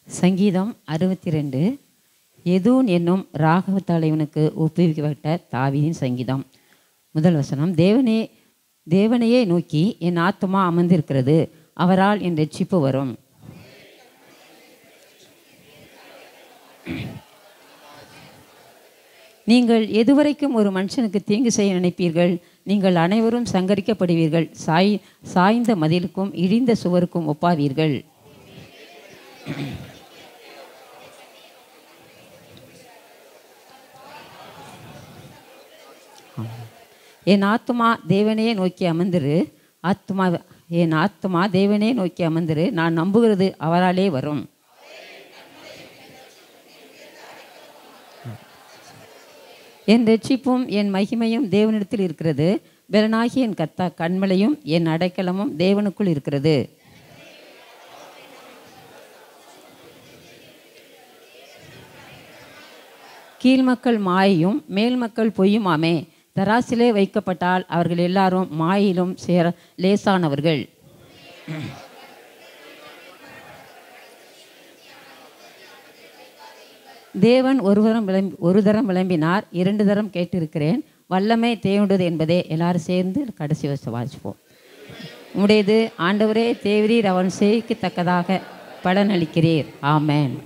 சங்கீதம் 62. எதூன் என்னும் ராகவ தலைவனுக்கு ஒப்புவிக்கப்பட்ட தாவீதின் சங்கீதம். முதல் வசனம். தேவனையே நோக்கி என் ஆத்துமா அமர்ந்திருக்கிறது, அவரால் என் ரட்சிப்பு வரும். நீங்கள் எதுவரைக்கும் ஒரு மனுஷனுக்கு தீங்கு செய்ய நினைப்பீர்கள்? நீங்கள் அனைவரும் சங்கரிக்கப்படுவீர்கள். சாய்ந்த மதிலுக்கும் இடிந்த சுவருக்கும் ஒப்பாவீர்கள். என் ஆத்துமா தேவனையே நோக்கி அமர்ந்திரு, என் ஆத்துமா தேவனே நோக்கி அமர்ந்திரு, நான் நம்புகிறது அவராலே வரும். என் ரட்சிப்பும் என் மகிமையும் தேவனிடத்தில் இருக்கிறது, பெலனாகி என் கண்மலையும் என் அடைக்கலமும் தேவனுக்குள் இருக்கிறது. கீழ்மக்கள் மாயையும் மேல் மக்கள் பொய்யுமாமே. தராசிலே வைக்கப்பட்டால் அவர்கள் எல்லாரும் மாயிலும் லேசானவர்கள். தேவன் ஒரு தரம் விளம்பினார், 2 தரம் கேட்டிருக்கிறேன். வல்லமை தேவனுடையது என்பதே. எல்லாரும் சேர்ந்து கடைசி வருஷம் வாசிப்போம். உடையது ஆண்டவரே, தேவரீர் அவன் செய்திக்கு தக்கதாக பலனளிக்கிறீர். ஆமேன்.